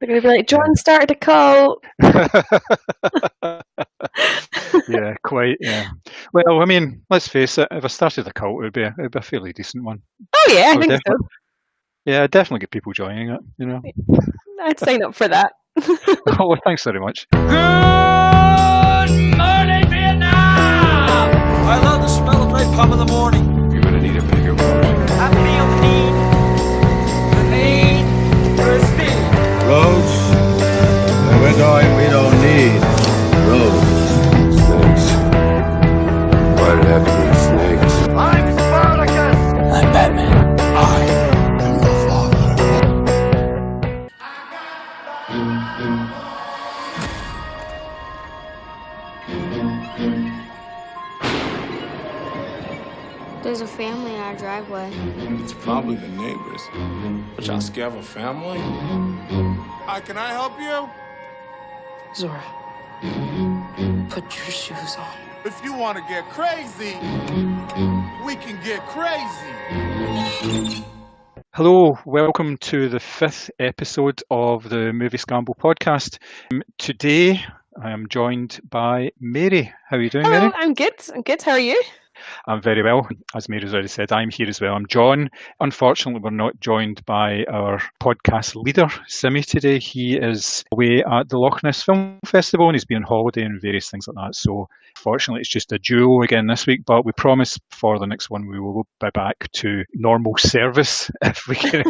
They're going to be like, John started a cult. Yeah, quite. Yeah. Well, I mean, let's face it. If I started a cult, it'd be a fairly decent one. Oh yeah, I think so. Yeah, I'd definitely get people joining it. I'd sign up for that. Oh, well, thanks very much. Good morning, Vietnam! I love the smell of napalm in the morning. You're gonna need a bigger boat. I feel the need for speed. Roads? Where we're going, we don't need roads. Snakes. Why'd it have to be snakes? I'm Spartacus! I'm Batman. I am your father. There's a family in our driveway. It's probably the neighbors. But y'all scared of a family? Hi, can I help you? Zora, put your shoes on. If you want to get crazy, we can get crazy. Hello, welcome to the 5th episode of the Moviescramble podcast. Today, I am joined by Mary. How are you doing, Hello, Mary? I'm good. How are you? I'm very well. As Mary's already said, I'm here as well. I'm John. Unfortunately, we're not joined by our podcast leader, Simmy, today. He is away at the Loch Ness Film Festival and he's been on holiday and various things like that. So, fortunately, it's just a duo again this week, but we promise for the next one we will be back to normal service if we can,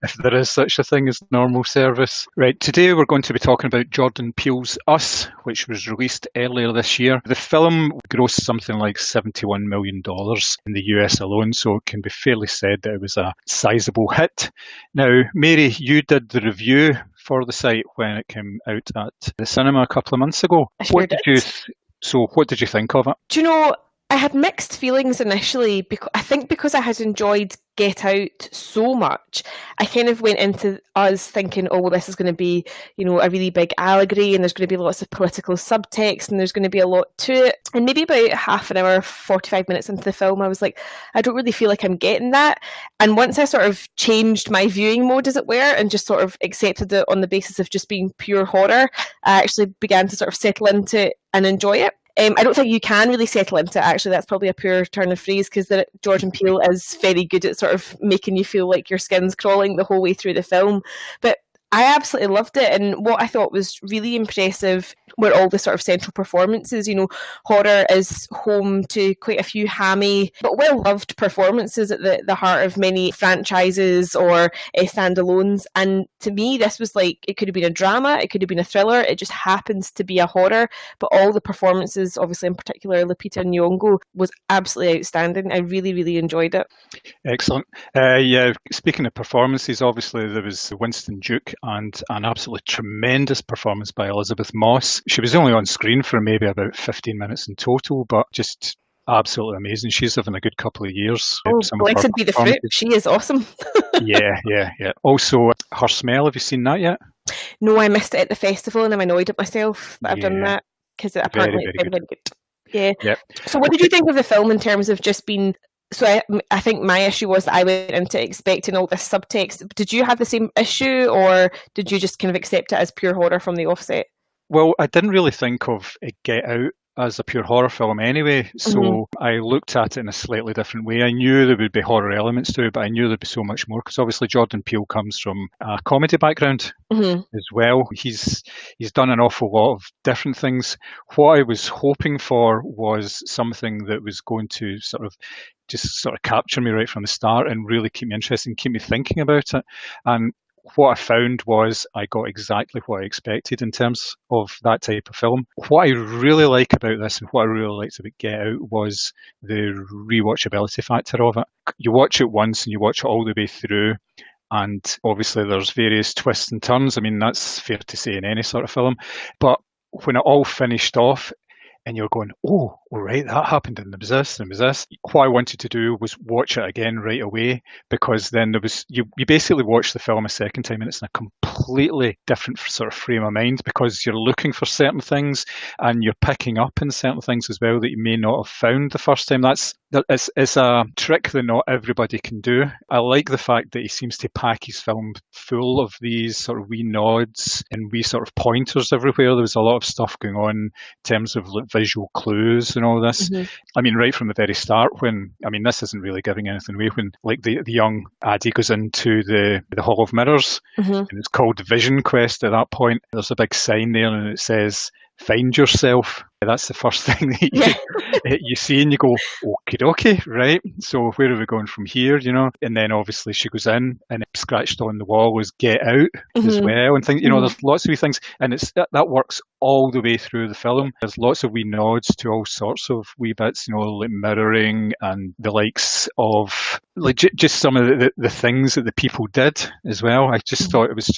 if there is such a thing as normal service. Right, today we're going to be talking about Jordan Peele's Us, which was released earlier this year. The film grossed something like $71 million in the US alone, so it can be fairly said that it was a sizable hit. Now, Mary, you did the review for the site when it came out at the cinema a couple of months ago. I sure did. What did you think of it? Do you know, I had mixed feelings initially. I think because I had enjoyed Get Out so much, I kind of went into us thinking, oh, well, this is going to be, a really big allegory and there's going to be lots of political subtext and there's going to be a lot to it. And maybe about half an hour, 45 minutes into the film, I was like, I don't really feel like I'm getting that. And once I sort of changed my viewing mode, as it were, and just sort of accepted it on the basis of just being pure horror, I actually began to sort of settle into it and enjoy it. I don't think you can really settle into it, actually. That's probably a poor turn of phrase because Jordan Peele is very good at sort of making you feel like your skin's crawling the whole way through the film. But I absolutely loved it, and what I thought was really impressive were all the sort of central performances. Horror is home to quite a few hammy but well-loved performances at the heart of many franchises or standalones, and to me this was like, it could have been a drama, it could have been a thriller, it just happens to be a horror, but all the performances, obviously in particular Lupita Nyong'o, was absolutely outstanding. I really, really enjoyed it. Excellent. Yeah, speaking of performances, obviously there was Winston Duke and an absolutely tremendous performance by Elizabeth Moss. She was only on screen for maybe about 15 minutes in total, but just absolutely amazing. She's having a good couple of years. Oh, blessed be the fruit. She is awesome. Yeah. Also, Her Smell, have you seen that yet? No, I missed it at the festival and I'm annoyed at myself that I've done that because apparently it's very, very good. Yeah. Yep. So what did you think of the film in terms of just being... So I think my issue was that I went into expecting all this subtext. Did you have the same issue, or did you just kind of accept it as pure horror from the offset? Well, I didn't really think of Get Out as a pure horror film anyway, so I looked at it in a slightly different way. I knew there would be horror elements to it, but I knew there'd be so much more, because obviously Jordan Peele comes from a comedy background as well. He's done an awful lot of different things. What I was hoping for was something that was going to sort of capture me right from the start and really keep me interested and keep me thinking about it. And what I found was I got exactly what I expected in terms of that type of film. What I really like about this and what I really liked about Get Out was the rewatchability factor of it. You watch it once and you watch it all the way through, and obviously there's various twists and turns. I mean, that's fair to say in any sort of film. But when it all finished off, and you're going, oh all right, that happened, and there was this, and there was this. What I wanted to do was watch it again right away, because then there was you basically watch the film a second time, and it's in a completely different sort of frame of mind, because you're looking for certain things and you're picking up in certain things as well that you may not have found the first time. It's a trick that not everybody can do. I like the fact that he seems to pack his film full of these sort of wee nods and wee sort of pointers everywhere. There was a lot of stuff going on in terms of like visual clues and all this. Mm-hmm. I mean, right from the very start, this isn't really giving anything away, when like the young Addie goes into the Hall of Mirrors, Mm-hmm. and it's called Vision Quest at that point. There's a big sign there and it says, "Find yourself." That's the first thing that you see, and you go, okie dokie, right? So where are we going from here, And then obviously she goes in, and scratched on the wall was "Get Out" as well, and things. There's lots of wee things, and it's that works all the way through the film. There's lots of wee nods to all sorts of wee bits, like mirroring and the likes of like just some of the things that the people did as well. I just thought it was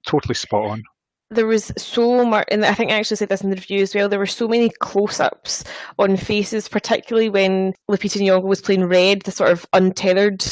totally spot on. There was so much, and I think I actually said this in the review as well, there were so many close-ups on faces, particularly when Lupita Nyong'o was playing Red, the sort of untethered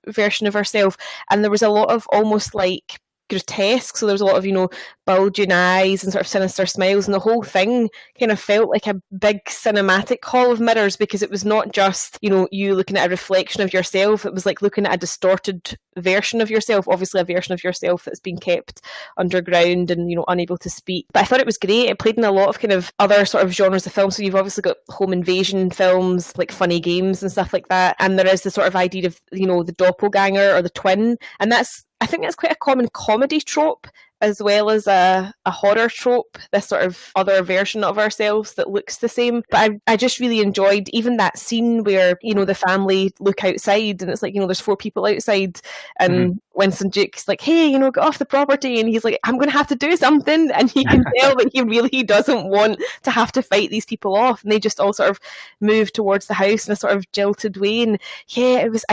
version of herself, and there was a lot of almost like grotesque, so there was a lot of bulging eyes and sort of sinister smiles, and the whole thing kind of felt like a big cinematic hall of mirrors, because it was not just you looking at a reflection of yourself, it was like looking at a distorted version of yourself, obviously a version of yourself that's been kept underground and unable to speak. But I thought it was great. It played in a lot of kind of other sort of genres of film, so you've obviously got home invasion films like Funny Games and stuff like that, and there is the sort of idea of the doppelganger or the twin, and I think that's quite a common comedy trope as well as a horror trope, this sort of other version of ourselves that looks the same. But I just really enjoyed even that scene where, the family look outside and it's like, there's 4 people outside, and Winston Duke's like, hey, get off the property, and he's like, I'm going to have to do something, and you can tell that he really doesn't want to have to fight these people off, and they just all sort of move towards the house in a sort of jilted way. And yeah, it was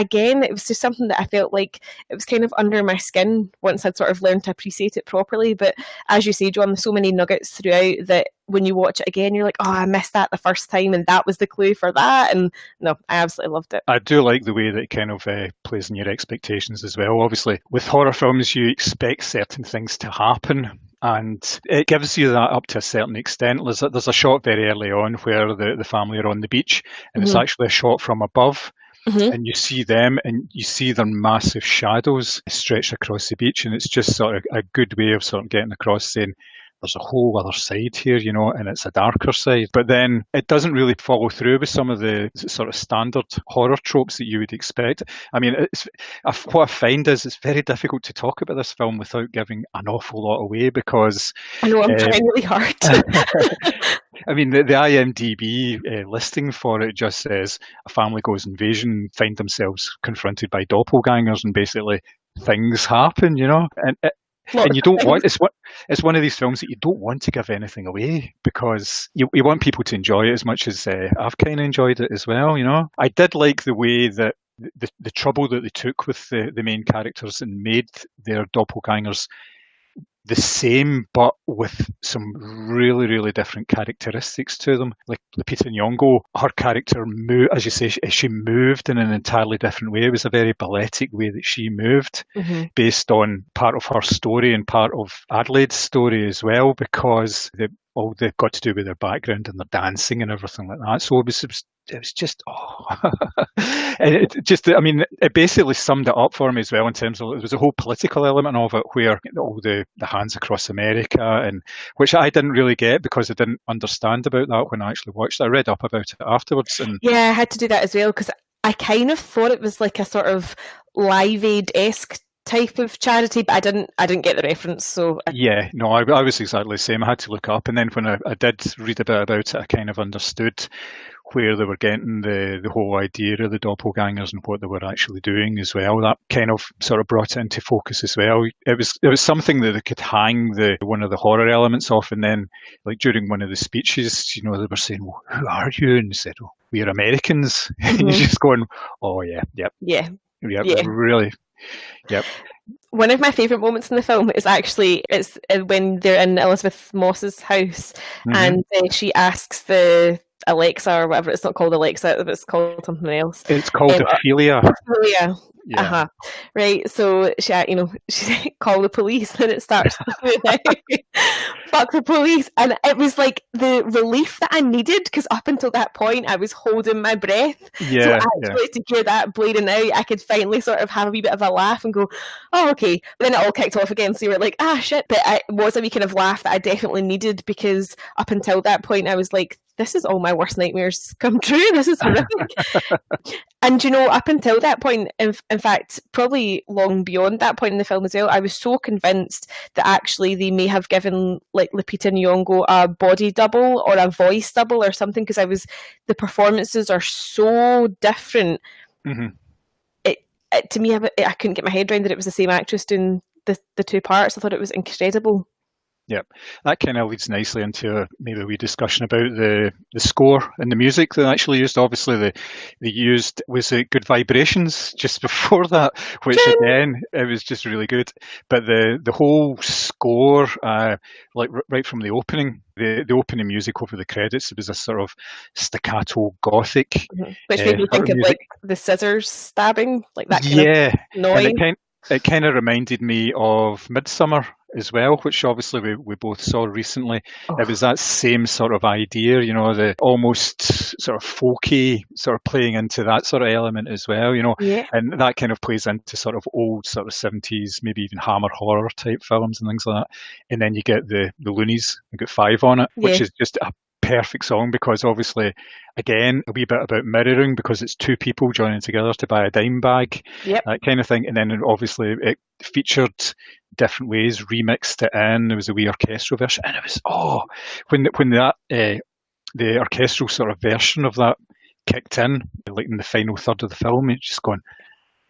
just something that I felt like it was kind of under my skin once I'd sort of learned to appreciate it properly. But as you say, John, there's so many nuggets throughout that when you watch it again, you're like, oh, I missed that the first time, and that was the clue for that. And no, I absolutely loved it. I do like the way that it kind of plays in your expectations as well. Obviously, with horror films, you expect certain things to happen, and it gives you that up to a certain extent. There's a shot very early on where the family are on the beach, and it's actually a shot from above. And you see them, and you see their massive shadows stretched across the beach, and it's just sort of a good way of sort of getting across saying there's a whole other side here, and it's a darker side. But then it doesn't really follow through with some of the sort of standard horror tropes that you would expect. I mean, what I find is it's very difficult to talk about this film without giving an awful lot away, because I know I'm trying really hard. I mean, the IMDb listing for it just says a family goes invasion, find themselves confronted by doppelgangers, and basically things happen, and you don't want it's one of these films that you don't want to give anything away, because you want people to enjoy it as much as I've kind of enjoyed it as well. I did like the way that the trouble that they took with the main characters and made their doppelgangers the same, but with some really, really different characteristics to them. Like Lupita Nyong'o, her character as you say, she moved in an entirely different way. It was a very balletic way that she moved, based on part of her story and part of Adelaide's story as well, because they've got to do with their background and their dancing and everything like that. So it was just, it basically summed it up for me as well, in terms of there was a whole political element of it, where all the hands across America, and which I didn't really get because I didn't understand about that when I actually watched it. I read up about it afterwards. And yeah, I had to do that as well, because I kind of thought it was like a sort of Live Aid-esque type of charity, but I didn't get the reference. So yeah, no, I was exactly the same. I had to look up, and then when I did read a bit about it, I kind of understood where they were getting the whole idea of the doppelgangers and what they were actually doing as well. That kind of sort of brought it into focus as well. It was something that they could hang one of the horror elements off, and then like during one of the speeches, they were saying, well, who are you? And they said, oh, we're Americans. And you're just going, oh yeah, really. Yep. One of my favourite moments in the film is actually when they're in Elizabeth Moss's house, and she asks the Alexa or whatever. It's not called Alexa, it's called something else. It's called Ophelia. Ophelia. Yeah. Uh-huh. Right. So she called the police, and it starts fuck the police. And it was like the relief that I needed, because up until that point I was holding my breath. Yeah. So actually to hear that bleeding out, I could finally sort of have a wee bit of a laugh and go, oh, okay. But then it all kicked off again. So you were like, ah, shit. But it was a wee kind of laugh that I definitely needed, because up until that point I was like, this is all my worst nightmares come true. This is horrific. And up until that point, in fact, probably long beyond that point in the film as well, I was so convinced that actually they may have given like Lupita Nyong'o a body double or a voice double or something, because the performances are so different. Mm-hmm. To me, I couldn't get my head around that it was the same actress doing the two parts. I thought it was incredible. Yep, that kind of leads nicely into maybe a wee discussion about the score and the music they actually used. Obviously, they used, was it Good Vibrations just before that, which again, it was just really good. But the whole score, like right from the opening, the opening music over the credits, it was a sort of staccato gothic, which made me think of like the scissors stabbing, like that kind of noise. And it kind of reminded me of Midsummer as well, which obviously we both saw recently. Oh. It was that same sort of idea, the almost sort of folky sort of playing into that sort of element as well, Yeah. And that kind of plays into sort of old sort of 70s, maybe even Hammer horror type films and things like that. And then you get the Loonies, you get 5 on it, which is just a perfect song, because obviously, again, a wee bit about mirroring, because it's two people joining together to buy a dime bag, that kind of thing. And then obviously it featured different ways, remixed it in. There was a wee orchestral version, and it was when that the orchestral sort of version of that kicked in, like in the final third of the film, it's just going,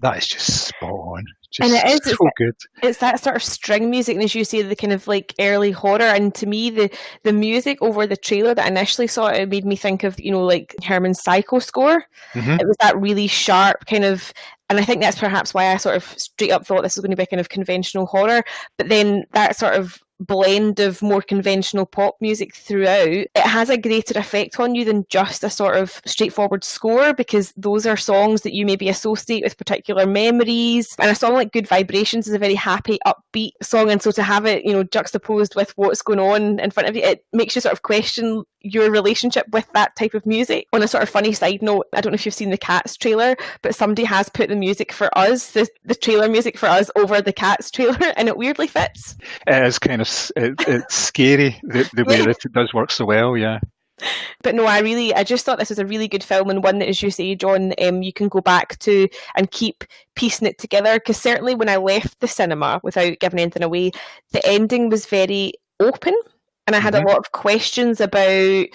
that is just spot on. Just and it is so good. It's that sort of string music, and as you say, the kind of like early horror. And to me, the music over the trailer that I initially saw, it made me think of like Herman's Psycho score. Mm-hmm. It was that really sharp kind of. And I think that's perhaps why I sort of straight up thought this was going to be a kind of conventional horror. But then that sort of blend of more conventional pop music throughout, it has a greater effect on you than just a sort of straightforward score, because those are songs that you maybe associate with particular memories. And a song like Good Vibrations is a very happy, upbeat song. And so to have it, juxtaposed with what's going on in front of you, it makes you sort of question your relationship with that type of music. On a sort of funny side note, I don't know if you've seen the Cats trailer, but somebody has put the music for Us, the trailer music for Us, over the Cats trailer, and it weirdly fits. It is kind of it's scary the way that it does work so well, yeah. But no, I just thought this was a really good film, and one that, as you say, John, you can go back to and keep piecing it together. Because certainly when I left the cinema, without giving anything away, the ending was very open. And I had a lot of questions about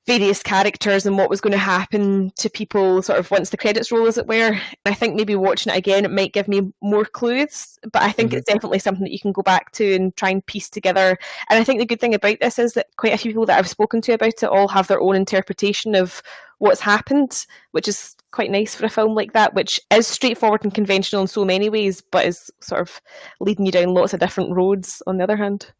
various characters and what was going to happen to people sort of once the credits roll, as it were. And I think maybe watching it again, it might give me more clues. But I think it's definitely something that you can go back to and try and piece together. And I think the good thing about this is that quite a few people that I've spoken to about it all have their own interpretation of what's happened, which is quite nice for a film like that, which is straightforward and conventional in so many ways, but is sort of leading you down lots of different roads on the other hand.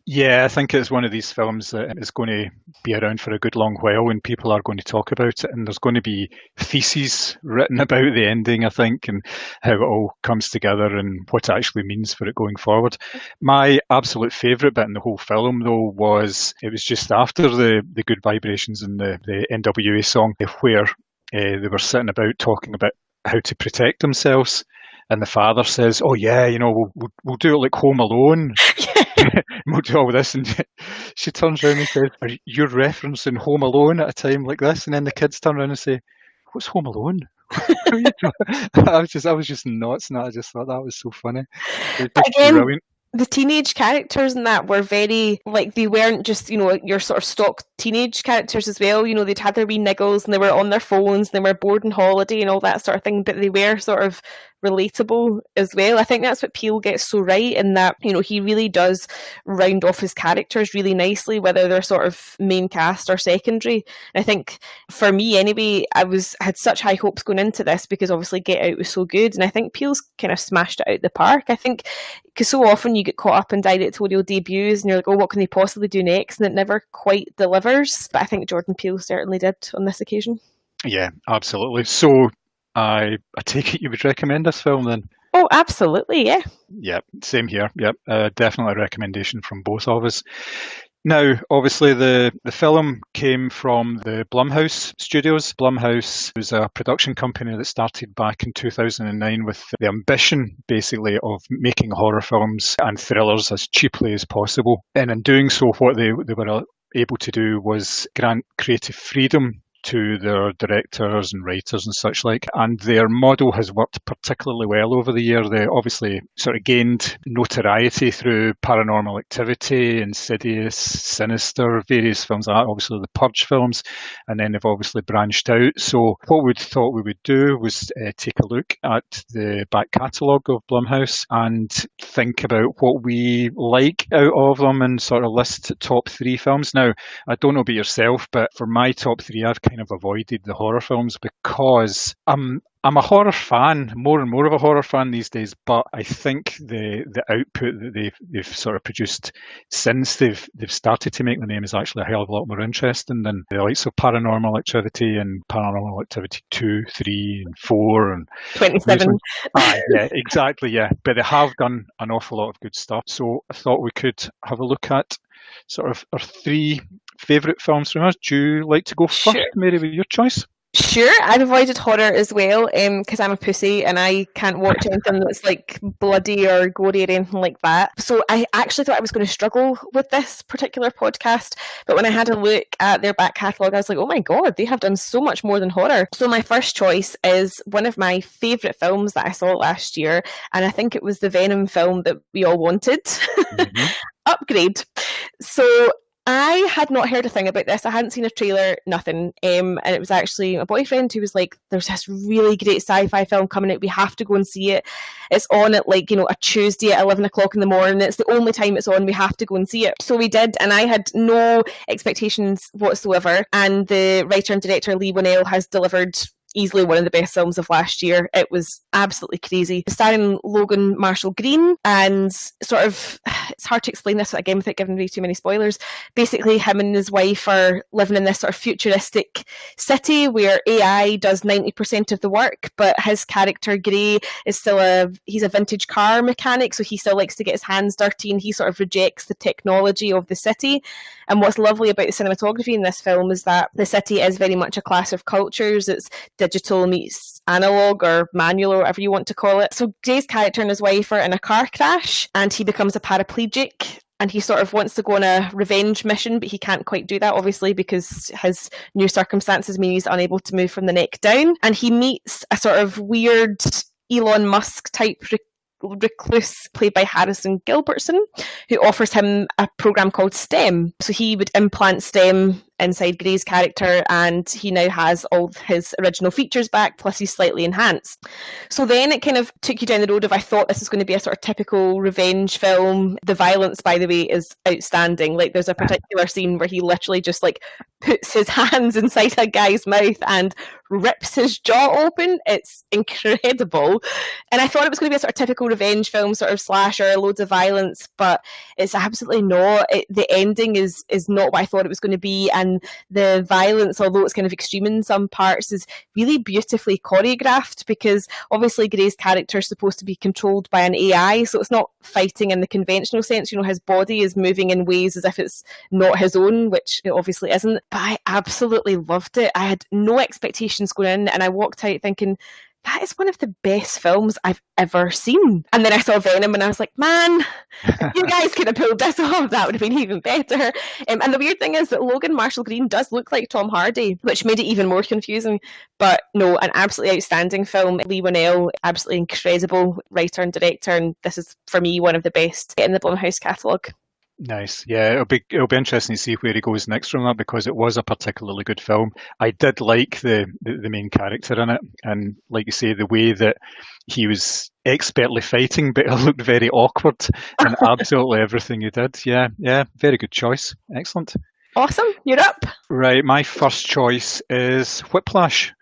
Yeah, I think it's one of these films that is going to be around for a good long while, and people are going to talk about it, and there's going to be theses written about the ending, I think, and how it all comes together and what it actually means for it going forward. My absolute favourite bit in the whole film, though, was just after the Good Vibrations and the NWA song, where they were sitting about talking about how to protect themselves. And the father says, "Oh yeah, we'll do it like Home Alone. We'll do all this." And she turns around and says, "Are you referencing Home Alone at a time like this?" And then the kids turn around and say, "What's Home Alone?" I was just nuts, and I just thought that was so funny. It was just brilliant. The teenage characters in that were very, like, they weren't just, your sort of stock teenage characters as well. They'd had their wee niggles and they were on their phones and they were bored on holiday and all that sort of thing, but they were sort of relatable as well. I think that's what Peele gets so right, in that, he really does round off his characters really nicely, whether they're sort of main cast or secondary. And I think for me anyway, I had such high hopes going into this, because obviously Get Out was so good, and I think Peele's kind of smashed it out the park. I think because so often you get caught up in directorial debuts and you're like, oh, what can they possibly do next? And it never quite delivers delivers, but I think Jordan Peele certainly did on this occasion. Yeah, absolutely. So I take it you would recommend this film then? Oh, absolutely, yeah. Yep, same here. Yep, definitely a recommendation from both of us. Now, obviously, the film came from the Blumhouse studios. Blumhouse was a production company that started back in 2009 with the ambition, basically, of making horror films and thrillers as cheaply as possible. And in doing so, what they were able to do was grant creative freedom to their directors and writers and such like. And their model has worked particularly well over the year. They obviously sort of gained notoriety through Paranormal Activity, Insidious, Sinister, various films like that, obviously the Purge films, and then they've obviously branched out. So what we thought we would do was take a look at the back catalogue of Blumhouse and think about what we like out of them and sort of list top 3 films. Now, I don't know about yourself, but for my top 3, I've kind of avoided the horror films because I'm a horror fan, more and more of a horror fan these days, but I think the output that they've sort of produced since they've started to make the name is actually a hell of a lot more interesting than the likes of Paranormal Activity and Paranormal Activity 2, 3 and 4 and 27. Yeah, exactly, yeah. But they have done an awful lot of good stuff. So I thought we could have a look at sort of our 3 favourite films from us. Do you like to go first, Sure. Mary, with your choice? Sure, I've avoided horror as well because I'm a pussy and I can't watch anything that's like bloody or gory or anything like that. So I actually thought I was going to struggle with this particular podcast, but when I had a look at their back catalogue, I was like, oh my god, they have done so much more than horror. So my first choice is one of my favourite films that I saw last year, and I think it was the Venom film that we all wanted. Mm-hmm. Upgrade. So I had not heard a thing about this. I hadn't seen a trailer, nothing. And it was actually my boyfriend who was like, there's this really great sci-fi film coming out. We have to go and see it. It's on at like, a Tuesday at 11 o'clock in the morning. It's the only time it's on. We have to go and see it. So we did. And I had no expectations whatsoever. And the writer and director Lee Winnell has delivered easily one of the best films of last year. It was absolutely crazy. Starring Logan Marshall Green, and sort of, it's hard to explain this again without giving away too many spoilers. Basically, him and his wife are living in this sort of futuristic city where AI does 90% of the work, but his character Gray is still he's a vintage car mechanic, so he still likes to get his hands dirty, and he sort of rejects the technology of the city. And what's lovely about the cinematography in this film is that the city is very much a clash of cultures. It's digital meets analog or manual or whatever you want to call it. So Gray's character and his wife are in a car crash and he becomes a paraplegic and he sort of wants to go on a revenge mission, but he can't quite do that, obviously, because his new circumstances mean he's unable to move from the neck down. And he meets a sort of weird Elon Musk type recluse played by Harrison Gilbertson, who offers him a program called STEM. So he would implant STEM inside Gray's character, and he now has all his original features back, plus he's slightly enhanced. So then it kind of took you down the road of, I thought this was going to be a sort of typical revenge film. The violence, by the way, is outstanding. Like, there's a particular scene where he literally just like puts his hands inside a guy's mouth and rips his jaw open. It's incredible. And I thought it was going to be a sort of typical revenge film, sort of slasher, loads of violence, but it's absolutely not. The ending is not what I thought it was going to be, and the violence, although it's kind of extreme in some parts, is really beautifully choreographed, because obviously Gray's character is supposed to be controlled by an AI, so it's not fighting in the conventional sense. His body is moving in ways as if it's not his own, which it obviously isn't. But I absolutely loved it. I had no expectations going in, and I walked out thinking, that is one of the best films I've ever seen. And then I saw Venom and I was like, man, if you guys could have pulled this off, that would have been even better. And the weird thing is that Logan Marshall Green does look like Tom Hardy, which made it even more confusing. But no, an absolutely outstanding film. Lee Winnell, absolutely incredible writer and director, and this is, for me, one of the best in the Blumhouse catalogue. Nice. Yeah, it'll be interesting to see where he goes next from that, because it was a particularly good film. I did like the main character in it, and like you say, the way that he was expertly fighting, but it looked very awkward in absolutely everything he did. Yeah, very good choice. Excellent. Awesome. You're up. Right, my first choice is Whiplash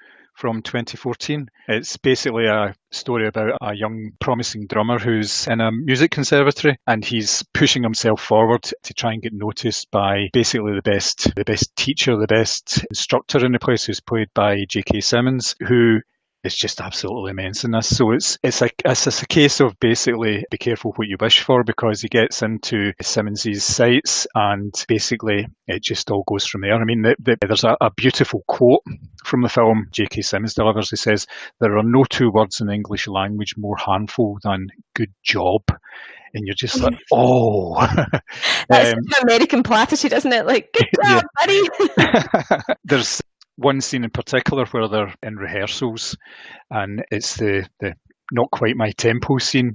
from 2014. It's basically a story about a young promising drummer who's in a music conservatory, and he's pushing himself forward to try and get noticed by basically the best teacher, the best instructor in the place, who's played by J.K. Simmons, who is just absolutely immense in this. So it's a case of basically be careful what you wish for, because he gets into Simmons's sights and basically it just all goes from there. I mean, there's a beautiful quote from the film J.K. Simmons delivers. He says, "There are no two words in the English language more harmful than good job." And you're just like, oh. That's an American platitude, isn't it? Like, good job, buddy. There's one scene in particular where they're in rehearsals, and it's the not quite my tempo scene,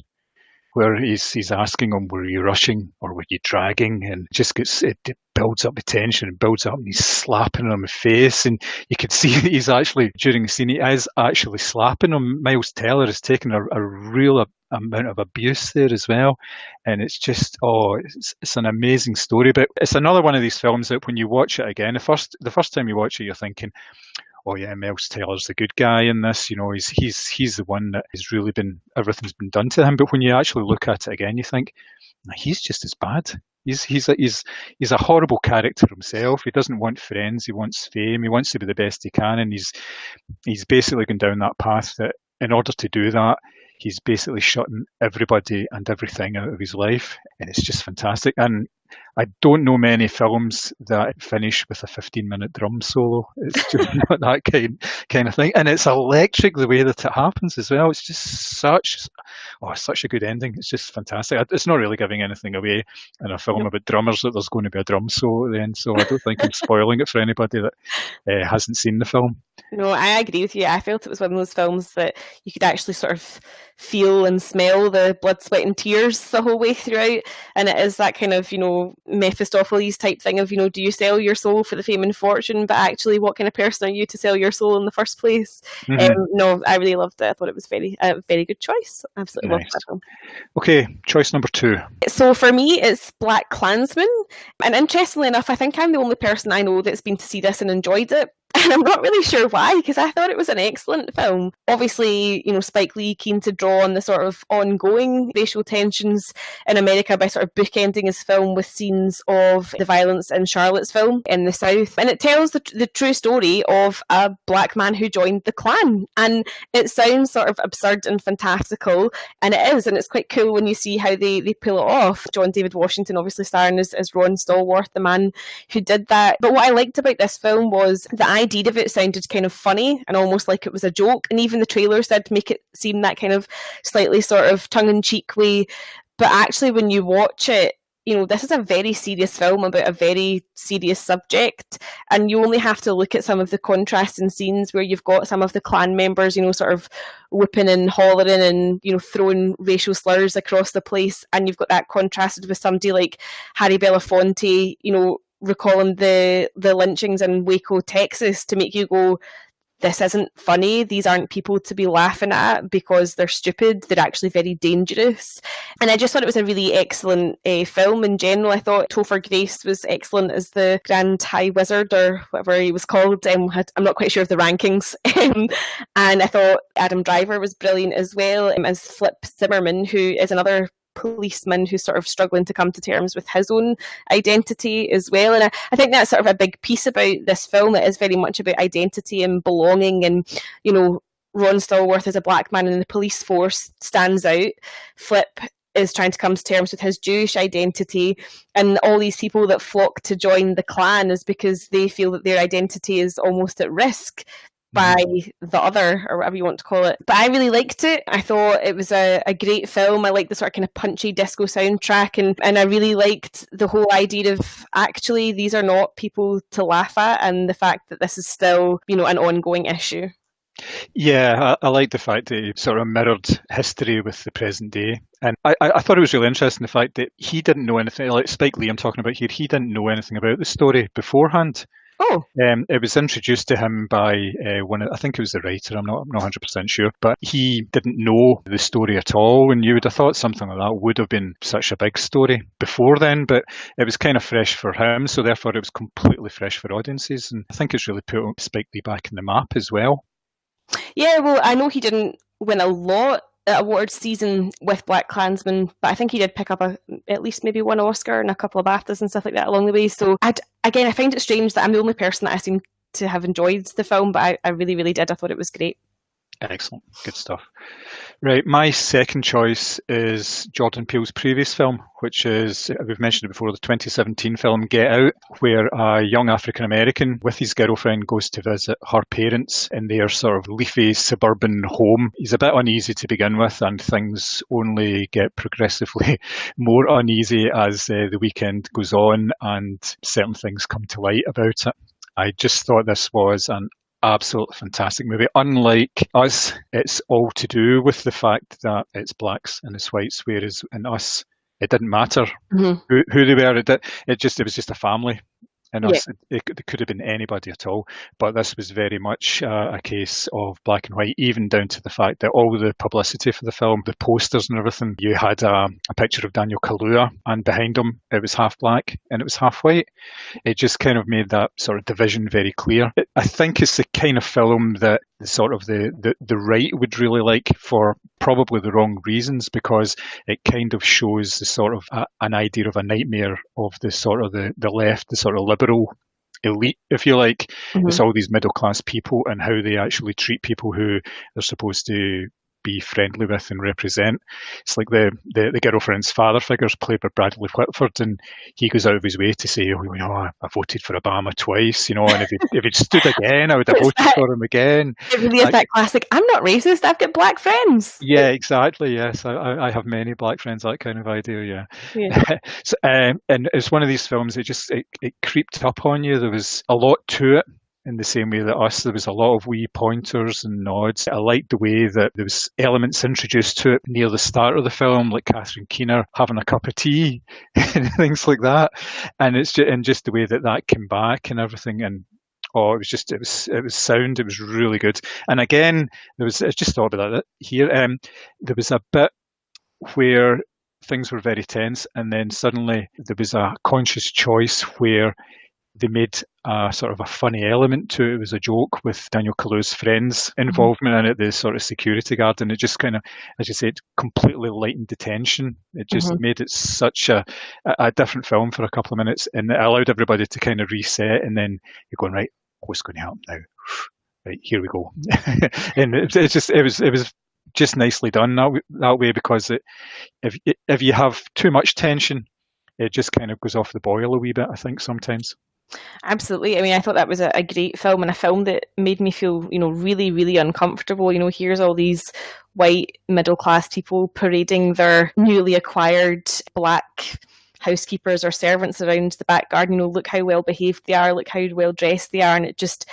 where he's asking him, were you rushing or were you dragging? And it builds up the tension and builds up, and he's slapping him in the face, and you can see that he's actually, during the scene, he is actually slapping him. Miles Teller is taking a real amount of abuse there as well, and it's just it's an amazing story. But it's another one of these films that when you watch it again, the first time you watch it, you're thinking, oh yeah, Miles Teller's the good guy in this. You know, he's the one that has really been, everything's been done to him. But when you actually look at it again, you think, he's just as bad. He's a horrible character himself. He doesn't want friends. He wants fame. He wants to be the best he can, and he's basically gone down that path that in order to do that, he's basically shutting everybody and everything out of his life, and it's just fantastic. And I don't know many films that finish with a 15-minute drum solo. It's just not that kind of thing, and it's electric the way that it happens as well. It's just such a good ending. It's just fantastic. It's not really giving anything away in a film about drummers that there's going to be a drum solo at the end, so I don't think I'm spoiling it for anybody that hasn't seen the film. No, I agree with you. I felt it was one of those films that you could actually sort of feel and smell the blood, sweat and tears the whole way throughout. And it is that kind of, Mephistopheles type thing of, do you sell your soul for the fame and fortune? But actually, what kind of person are you to sell your soul in the first place? Mm-hmm. No, I really loved it. I thought it was a very good choice. Absolutely loved that film. Okay, choice number 2. So for me, it's Black Klansman. And interestingly enough, I think I'm the only person I know that's been to see this and enjoyed it. And I'm not really sure why, because I thought it was an excellent film. Obviously, Spike Lee keen to draw on the sort of ongoing racial tensions in America by sort of bookending his film with scenes of the violence in Charlottesville in the South. And it tells the true story of a black man who joined the Klan. And it sounds sort of absurd and fantastical, and it is. And it's quite cool when you see how they pull it off. John David Washington obviously starring as Ron Stallworth, the man who did that. But what I liked about this film was the idea of it sounded kind of funny and almost like it was a joke, and even the trailers did make it seem that kind of slightly sort of tongue-in-cheek way. But actually, when you watch it, this is a very serious film about a very serious subject, and you only have to look at some of the contrasting scenes where you've got some of the Klan members, sort of whooping and hollering and, throwing racial slurs across the place, and you've got that contrasted with somebody like Harry Belafonte, recalling the lynchings in Waco, Texas, to make you go, this isn't funny. These aren't people to be laughing at because they're stupid. They're actually very dangerous. And I just thought it was a really excellent film in general. I thought Topher Grace was excellent as the Grand High Wizard, or whatever he was called. I'm not quite sure of the rankings. And I thought Adam Driver was brilliant as well, as Flip Zimmerman, who is another policeman who's sort of struggling to come to terms with his own identity as well. And I think that's sort of a big piece about this film. It is very much about identity and belonging, and Ron Stallworth as a black man in the police force stands out. Flip is trying to come to terms with his Jewish identity, and all these people that flock to join the Klan is because they feel that their identity is almost at risk by the other, or whatever you want to call it. But I really liked it. I thought it was a great film. I liked the sort of kind of punchy disco soundtrack, and I really liked the whole idea of actually these are not people to laugh at, and the fact that this is still, an ongoing issue. Yeah, I like the fact that he sort of mirrored history with the present day. And I thought it was really interesting, the fact that he didn't know anything, like Spike Lee I'm talking about here, he didn't know anything about the story beforehand. Oh. It was introduced to him by I think it was the writer, I'm not 100% sure, but he didn't know the story at all, and you would have thought something like that would have been such a big story before then, but it was kind of fresh for him, so therefore it was completely fresh for audiences, and I think it's really put Spike Lee back in the map as well. Yeah, well, I know he didn't win a lot at awards season with Black Klansman, but I think he did pick up at least maybe one Oscar and a couple of BAFTAs and stuff like that along the way. So I find it strange that I'm the only person that I seem to have enjoyed the film, but I really, really did. I thought it was great. Excellent. Good stuff. Right, my second choice is Jordan Peele's previous film, which is, we've mentioned it before, the 2017 film Get Out, where a young African-American with his girlfriend goes to visit her parents in their sort of leafy suburban home. He's a bit uneasy to begin with, and things only get progressively more uneasy as the weekend goes on and certain things come to light about it. I just thought this was an absolutely fantastic movie. Unlike Us, it's all to do with the fact that it's blacks and it's whites, whereas in Us, it didn't matter who they were. It was just a family. In Us, it could have been anybody at all, but this was very much a case of black and white, even down to the fact that all the publicity for the film, the posters and everything, you had a picture of Daniel Kaluuya, and behind him it was half black and it was half white. It just kind of made that sort of division very clear. I think it's the kind of film that the right would really like, for probably the wrong reasons, because it kind of shows the sort of an idea of a nightmare of the sort of the left, the sort of liberal elite, if you like. It's all these middle class people and how they actually treat people who they're supposed to be friendly with and represent. It's like the girlfriend's father figure's played by Bradley Whitford, and he goes out of his way to say, I voted for Obama twice, and if he'd stood again, I would have voted for him again. It really is that classic, I'm not racist, I've got black friends. Yeah, exactly, yes. I have many black friends, that kind of idea, yeah. So, and it's one of these films, it creeped up on you. There was a lot to it. In the same way that Us, there was a lot of wee pointers and nods. I liked the way that there was elements introduced to it near the start of the film, like Catherine Keener having a cup of tea and things like that. And it's just the way that came back and everything. And it was sound. It was really good. And again, I just thought about that here. There was a bit where things were very tense, and then suddenly there was a conscious choice where they made a sort of a funny element to it. It was a joke with Daniel Kaluuya's friends' involvement in it, the sort of security guard, and it just kind of, as you said, completely lightened the tension. It just made it such a different film for a couple of minutes, and it allowed everybody to kind of reset, and then you're going, right, what's going to happen now? Right, here we go. And it was just nicely done that way, because if you have too much tension, it just kind of goes off the boil a wee bit, I think, sometimes. Absolutely. I mean, I thought that was a great film, and a film that made me feel, really, really uncomfortable. Here's all these white middle-class people parading their newly acquired black housekeepers or servants around the back garden. Look how well behaved they are, look how well dressed they are. And it just,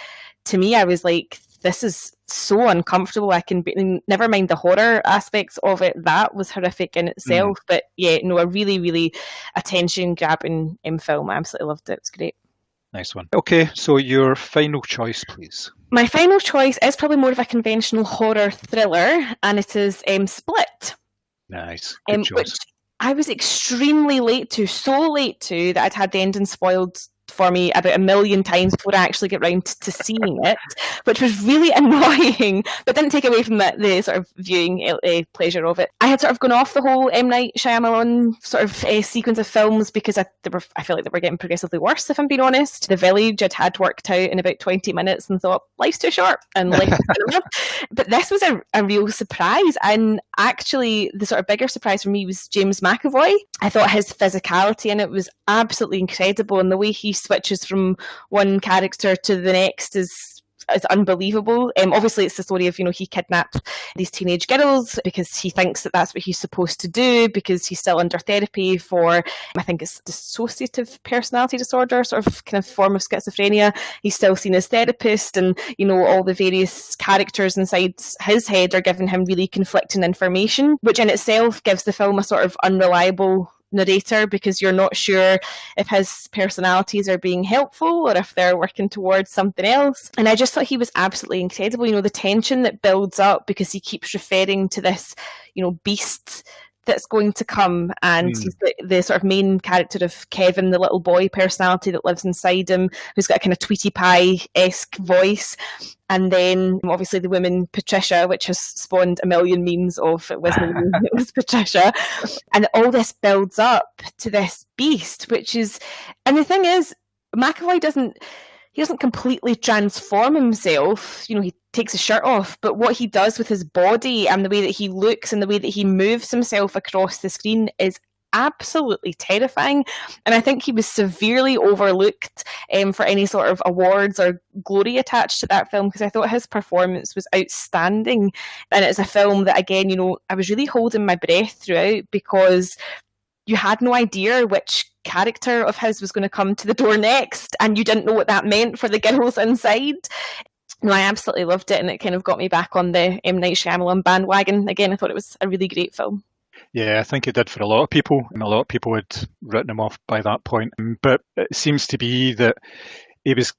to me, I was like, this is so uncomfortable. I can never mind the horror aspects of it. That was horrific in itself. But yeah, a really, really attention-grabbing film. I absolutely loved it. It's great. Nice one. Okay, so your final choice, please. My final choice is probably more of a conventional horror thriller, and it is Split. Nice. Good choice. Which I was extremely late to, so late to that I'd had the ending spoiled for me about 1 million times before I actually get round to seeing it, which was really annoying, but didn't take away from the sort of viewing pleasure of it. I had sort of gone off the whole M. Night Shyamalan sort of sequence of films because I feel like they were getting progressively worse, if I'm being honest. The Village had worked out in about 20 minutes and thought, life's too short, and but this was a real surprise. And actually, the sort of bigger surprise for me was James McAvoy. I thought his physicality in it was absolutely incredible, and the way he switches from one character to the next is unbelievable. Obviously, it's the story of, he kidnaps these teenage girls because he thinks that that's what he's supposed to do, because he's still under therapy for, I think it's dissociative personality disorder, sort of kind of form of schizophrenia. He's still seen as therapist, and, all the various characters inside his head are giving him really conflicting information, which in itself gives the film a sort of unreliable narrator, because you're not sure if his personalities are being helpful or if they're working towards something else. And I just thought he was absolutely incredible. The tension that builds up because he keeps referring to this, beast that's going to come, and he's the sort of main character of Kevin, the little boy personality that lives inside him, who's got a kind of Tweety Pie-esque voice. And then obviously the woman Patricia, which has spawned a million memes of it wasn't me, it was Patricia. And all this builds up to this beast, which is, and the thing is, McAvoy doesn't completely transform himself. You know, he takes his shirt off, but what he does with his body and the way that he looks and the way that he moves himself across the screen is absolutely terrifying. And I think he was severely overlooked for any sort of awards or glory attached to that film, because I thought his performance was outstanding. And it's a film that, again, you know, I was really holding my breath throughout, because you had no idea which character of his was going to come to the door next, and you didn't know what that meant for the girls inside. No, I absolutely loved it, and it kind of got me back on the M. Night Shyamalan bandwagon again. I thought it was a really great film. Yeah, I think it did for a lot of people, and a lot of people had written him off by that point. But it seems to be that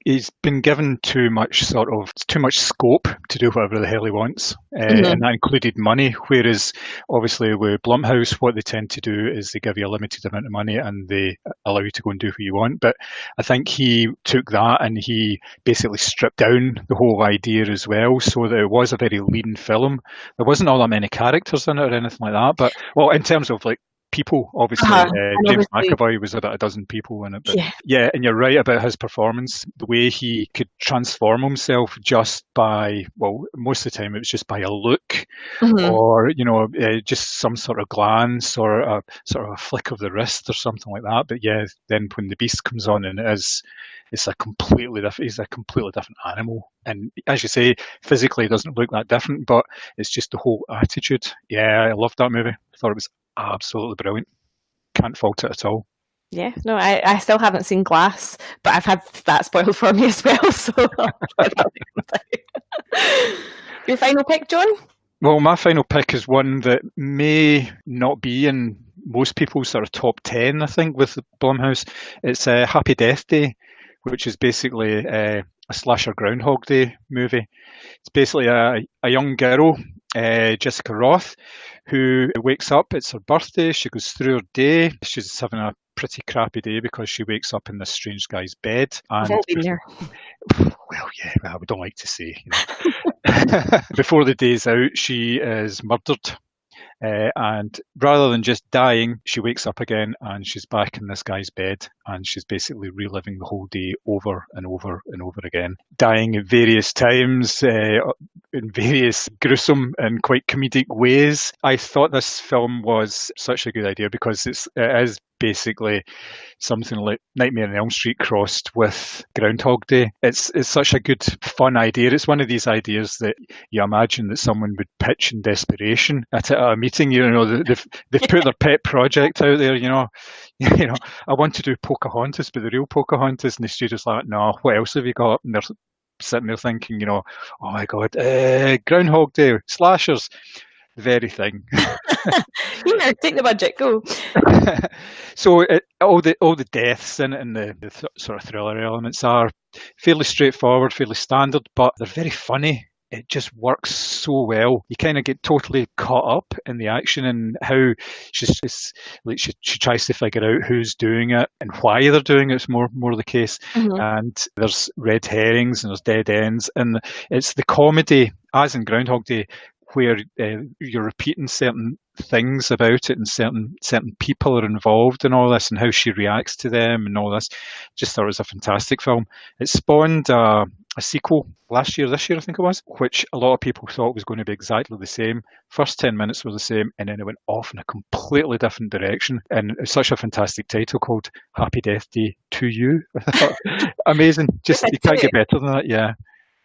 he's been given too much scope to do whatever the hell he wants, and that included money. Whereas obviously with Blumhouse, what they tend to do is they give you a limited amount of money and they allow you to go and do what you want. But I think he took that and he basically stripped down the whole idea as well, so that it was a very lean film. There wasn't all that many characters in it or anything like that. But well, in terms of like people, obviously, James McAvoy was about a dozen people in it. But yeah, and you're right about his performance. The way he could transform himself just by, well, most of the time it was just by a look, or, you know, just some sort of glance or a sort of a flick of the wrist or something like that. But yeah, then when the beast comes on, and he's a completely different animal. And as you say, physically it doesn't look that different, but it's just the whole attitude. Yeah, I loved that movie. I thought it was absolutely brilliant. Can't fault it at all. Yeah, no, I still haven't seen Glass, but I've had that spoiled for me as well. So your final pick, John? Well, my final pick is one that may not be in most people's sort of top 10, I think, with Blumhouse. It's Happy Death Day, which is basically a slasher Groundhog Day movie. It's basically a young girl, Jessica Roth, who wakes up. It's her birthday. She goes through her day. She's having a pretty crappy day because she wakes up in this strange guy's bed. And we've all been there. Well, yeah, we don't like to say. You know. Before the day's out, she is murdered. And rather than just dying, she wakes up again and she's back in this guy's bed, and she's basically reliving the whole day over and over and over again, dying at various times, in various gruesome and quite comedic ways. I thought this film was such a good idea because it is basically something like Nightmare on Elm Street crossed with Groundhog Day. It's such a good, fun idea. It's one of these ideas that you imagine that someone would pitch in desperation at a meeting. You know, they've put their pet project out there. You know, I want to do Pocahontas, but the real Pocahontas, and the studio's like, no, what else have you got? And they're sitting there thinking, you know, oh my God, Groundhog Day, slashers. Very thing. Take the budget, go. So all the deaths in it and the sort of thriller elements are fairly straightforward, fairly standard, but they're very funny. It just works so well. You kind of get totally caught up in the action and how she tries to figure out who's doing it and why they're doing it. It's more the case. And there's red herrings and there's dead ends, and it's the comedy, as in Groundhog Day, where you're repeating certain things about it and certain people are involved in all this and how she reacts to them and all this. Just thought it was a fantastic film. It spawned a sequel this year I think it was, which a lot of people thought was going to be exactly the same. First 10 minutes were the same, and then it went off in a completely different direction. And it's such a fantastic title called Happy Death Day to You. Amazing. Just, you can't get better than that, yeah.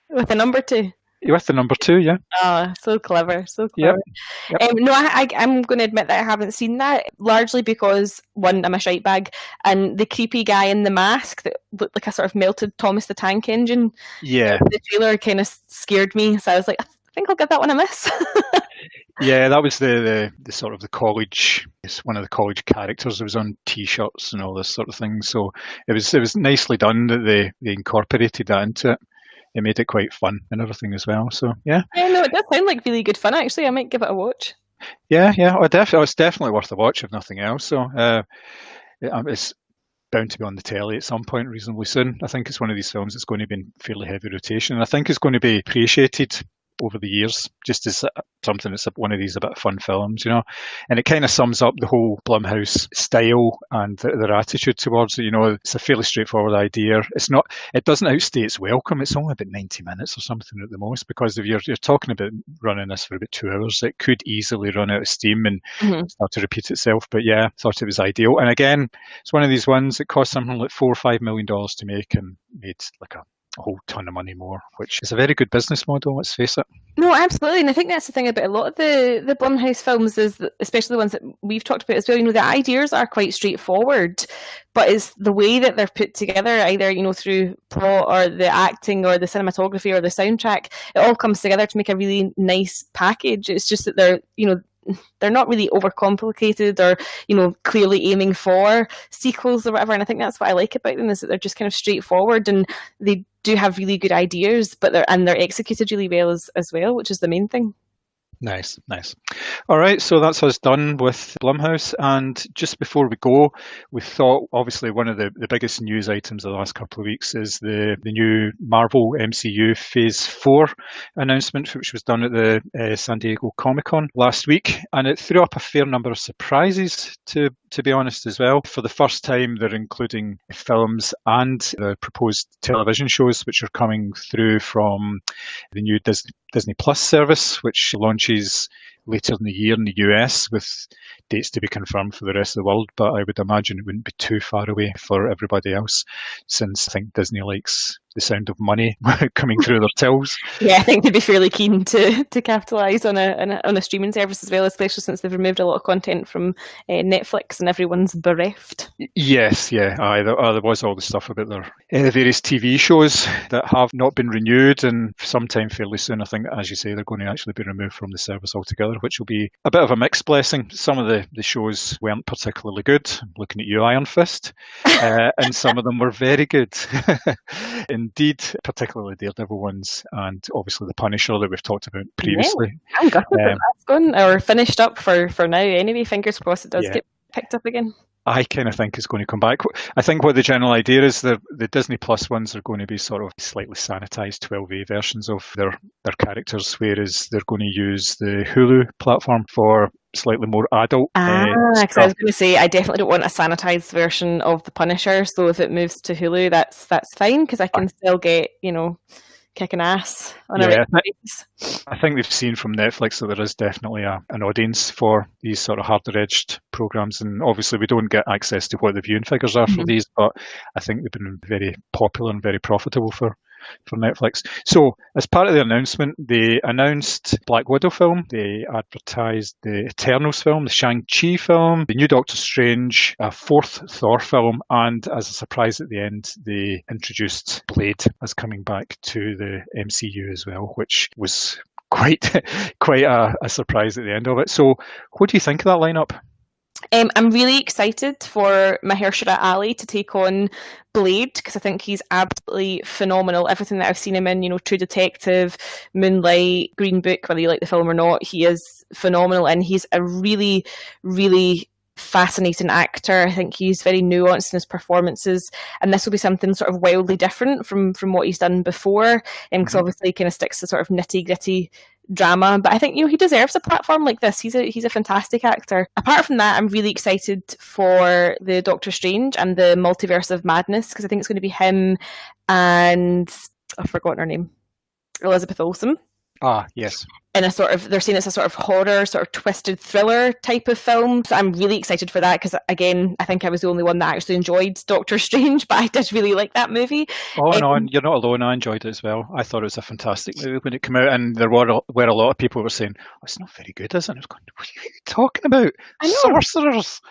With a number 2. With the number 2, yeah. Oh, so clever, so clever. Yep. No, I'm going to admit that I haven't seen that, largely because, one, I'm a shite bag, and the creepy guy in the mask that looked like a sort of melted Thomas the Tank Engine. Yeah. The trailer kind of scared me, so I was like, I think I'll give that one a miss. Yeah, that was the sort of the college. It's one of the college characters. It was on T-shirts and all this sort of thing. So it was nicely done that they incorporated that into it. It made it quite fun and everything as well. So yeah. Yeah, no, it does sound like really good fun. Actually, I might give it a watch. Yeah, yeah. It's definitely worth a watch if nothing else. So it's bound to be on the telly at some point reasonably soon. I think it's one of these films that's going to be in fairly heavy rotation, and I think it's going to be appreciated over the years, just as something that's one of these a bit of fun films, and it kind of sums up the whole Blumhouse style and their attitude towards it. It's a fairly straightforward idea. It doesn't outstay its welcome. It's only about 90 minutes or something at the most, because if you're talking about running this for about 2 hours, it could easily run out of steam and start to repeat itself. But yeah, I thought it was ideal. And again, it's one of these ones that cost something like $4 or $5 million to make and made like a whole ton of money more, which is a very good business model, let's face it. No, absolutely. And I think that's the thing about a lot of the Blumhouse films, is that, especially the ones that we've talked about as well, the ideas are quite straightforward, but it's the way that they're put together, either, through plot or the acting or the cinematography or the soundtrack, it all comes together to make a really nice package. It's just that they're not really overcomplicated or, clearly aiming for sequels or whatever. And I think that's what I like about them, is that they're just kind of straightforward, and they do have really good ideas, but they're executed really well as well, which is the main thing. Nice. All right, so that's us done with Blumhouse. And just before we go, we thought, obviously, one of the biggest news items of the last couple of weeks is the new Marvel MCU Phase 4 announcement, which was done at the San Diego Comic-Con last week. And it threw up a fair number of surprises, to be honest, as well. For the first time, they're including films and the proposed television shows, which are coming through from the new Disney Plus service, which launches later in the year in the US, with dates to be confirmed for the rest of the world. But I would imagine it wouldn't be too far away for everybody else, since I think Disney likes the sound of money coming through their tills. Yeah, I think they'd be fairly keen to capitalise on a streaming service as well, especially since they've removed a lot of content from Netflix and everyone's bereft. Yes, yeah. There was all the stuff about their various TV shows that have not been renewed, and sometime fairly soon, I think, as you say, they're going to actually be removed from the service altogether, which will be a bit of a mixed blessing. Some of the shows weren't particularly good. I'm looking at you, Iron Fist. And some of them were very good. Indeed, particularly Daredevil ones, and obviously The Punisher that we've talked about previously. Yeah, I'm gutted that that's gone, or finished up for now anyway. Fingers crossed it does get picked up again. I kind of think it's going to come back. I think what the general idea is, the Disney Plus ones are going to be sort of slightly sanitized 12A versions of their characters, whereas they're going to use the Hulu platform for slightly more adult because I was going to say, I definitely don't want a sanitized version of The Punisher, so if it moves to Hulu, that's fine, because I can still get, kicking ass on a regular basis. I think they've seen from Netflix that there is definitely an audience for these sort of harder-edged programs, and obviously we don't get access to what the viewing figures are for these, but I think they've been very popular and very profitable for Netflix. So, as part of the announcement, they announced Black Widow film, they advertised the Eternals film, the Shang-Chi film, the new Doctor Strange, a fourth Thor film, and as a surprise at the end, they introduced Blade as coming back to the MCU as well, which was quite a surprise at the end of it. So, what do you think of that lineup? I'm really excited for Mahershala Ali to take on Blade, because I think he's absolutely phenomenal. Everything that I've seen him in, True Detective, Moonlight, Green Book, whether you like the film or not, he is phenomenal, and he's a really, really fascinating actor. I think he's very nuanced in his performances, and this will be something sort of wildly different from what he's done before, because obviously he kind of sticks to sort of nitty-gritty drama, but I think he deserves a platform like this. He's a fantastic actor. Apart from that, I'm really excited for the Doctor Strange and the Multiverse of Madness, because I think it's going to be him and I've forgotten her name, Elizabeth Olsen. Yes. In they're saying it's a sort of horror, sort of twisted thriller type of film. So I'm really excited for that, because again, I think I was the only one that actually enjoyed Doctor Strange, but I did really like that movie. Oh no, and you're not alone. I enjoyed it as well. I thought it was a fantastic movie when it came out, and there were a lot of people who were saying, it's not very good, is it? And I was going, what are you talking about? Sorcerers!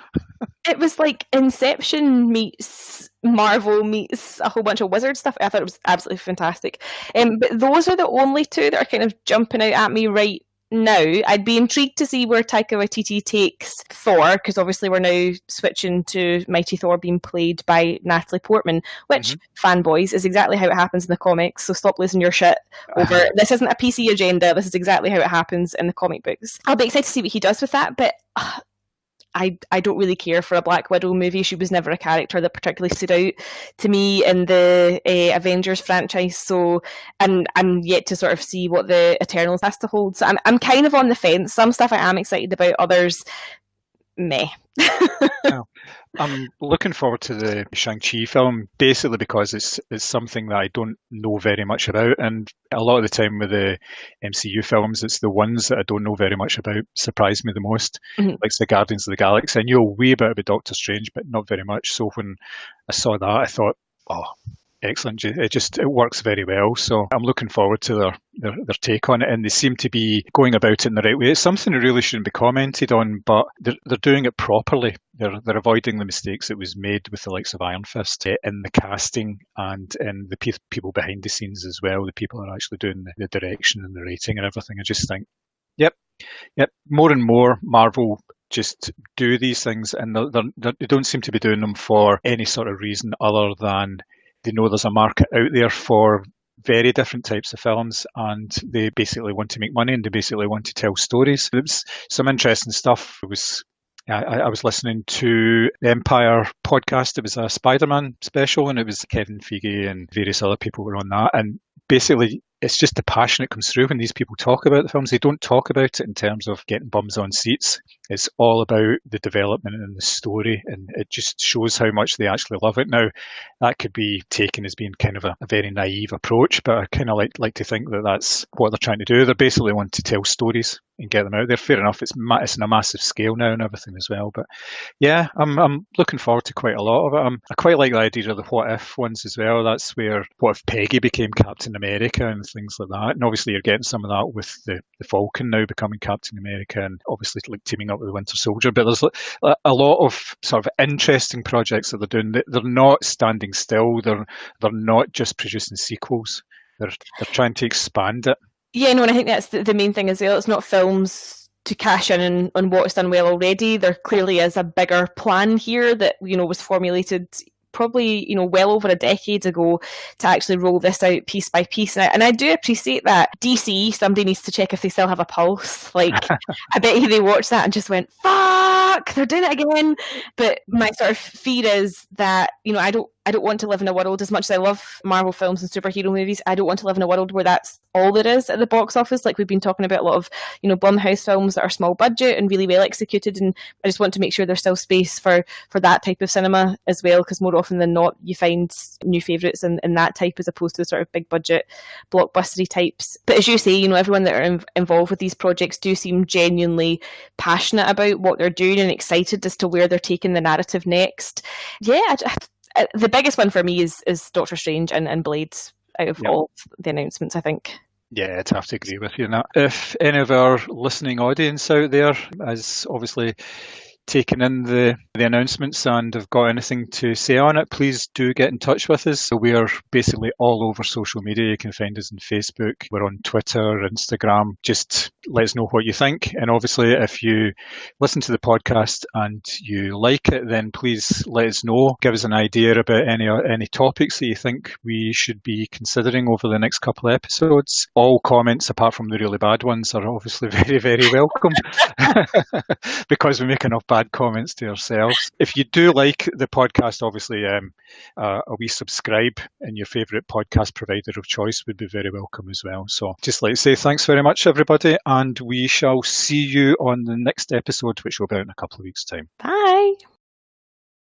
It was like Inception meets Marvel meets a whole bunch of wizard stuff. I thought it was absolutely fantastic. But those are the only two that are kind of jumping out at me right now. I'd be intrigued to see where Taika Waititi takes Thor, because obviously we're now switching to Mighty Thor being played by Natalie Portman, which, fanboys, is exactly how it happens in the comics, so stop losing your shit over this isn't a PC agenda, this is exactly how it happens in the comic books. I'll be excited to see what he does with that, but I don't really care for a Black Widow movie. She was never a character that particularly stood out to me in the Avengers franchise. So, and I'm yet to sort of see what the Eternals has to hold. So I'm kind of on the fence. Some stuff I am excited about, others, meh. I'm looking forward to the Shang-Chi film, basically because it's something that I don't know very much about, and a lot of the time with the MCU films, it's the ones that I don't know very much about surprise me the most, like the Guardians of the Galaxy. I knew a wee bit about Doctor Strange, but not very much. So when I saw that, I thought, oh, excellent. It works very well. So I'm looking forward to their take on it, and they seem to be going about it in the right way. It's something that really shouldn't be commented on, but they're doing it properly. They're avoiding the mistakes that was made with the likes of Iron Fist in the casting and in the people behind the scenes as well. The people that are actually doing the direction and the writing and everything. I just think, yep. More and more Marvel just do these things, and they don't seem to be doing them for any sort of reason other than they know there's a market out there for very different types of films, and they basically want to make money, and they basically want to tell stories. It was some interesting stuff. I was listening to the Empire podcast. It was a Spider-Man special, and it was Kevin Feige and various other people were on that. And basically, it's just the passion that comes through when these people talk about the films. They don't talk about it in terms of getting bums on seats. It's all about the development and the story, and it just shows how much they actually love it. Now, that could be taken as being kind of a very naive approach, but I kind of like to think that that's what they're trying to do. They basically want to tell stories and get them out there. Fair enough, it's on a massive scale now and everything as well. But yeah, I'm looking forward to quite a lot of it. I quite like the idea of the what if ones as well. That's where what if Peggy became Captain America and things like that. And obviously you're getting some of that with the Falcon now becoming Captain America, and obviously like teaming up with the Winter Soldier. But there's a lot of sort of interesting projects that they're doing. They're not standing still. They're not just producing sequels. They're trying to expand it. Yeah, no, and I think that's the main thing as well. It's not films to cash in on what's done well already. There clearly is a bigger plan here that, was formulated probably, well over a decade ago to actually roll this out piece by piece. And I do appreciate that. DC, somebody needs to check if they still have a pulse. Like, I bet you they watched that and just went, fuck, they're doing it again. But my sort of fear is that, I don't want to live in a world, as much as I love Marvel films and superhero movies, I don't want to live in a world where that's all there is at the box office. Like we've been talking about a lot of, Blumhouse films that are small budget and really well executed, and I just want to make sure there's still space for that type of cinema as well, because more often than not you find new favourites in that type as opposed to the sort of big budget blockbustery types. But as you say, everyone that are involved with these projects do seem genuinely passionate about what they're doing and excited as to where they're taking the narrative next. Yeah, the biggest one for me is Doctor Strange and Blade out of all the announcements, I think. Yeah, I'd have to agree with you on that. If any of our listening audience out there has obviously taken in the announcements and have got anything to say on it, please do get in touch with us. So we are basically all over social media. You can find us on Facebook. We're on Twitter, Instagram. Just let us know what you think. And obviously, if you listen to the podcast and you like it, then please let us know. Give us an idea about any topics that you think we should be considering over the next couple of episodes. All comments, apart from the really bad ones, are obviously very, very welcome because we make enough bad comments to ourselves. If you do like the podcast, obviously a wee subscribe in your favourite podcast provider of choice would be very welcome as well. So just like to say thanks very much, everybody, and we shall see you on the next episode, which will be out in a couple of weeks' time. Bye.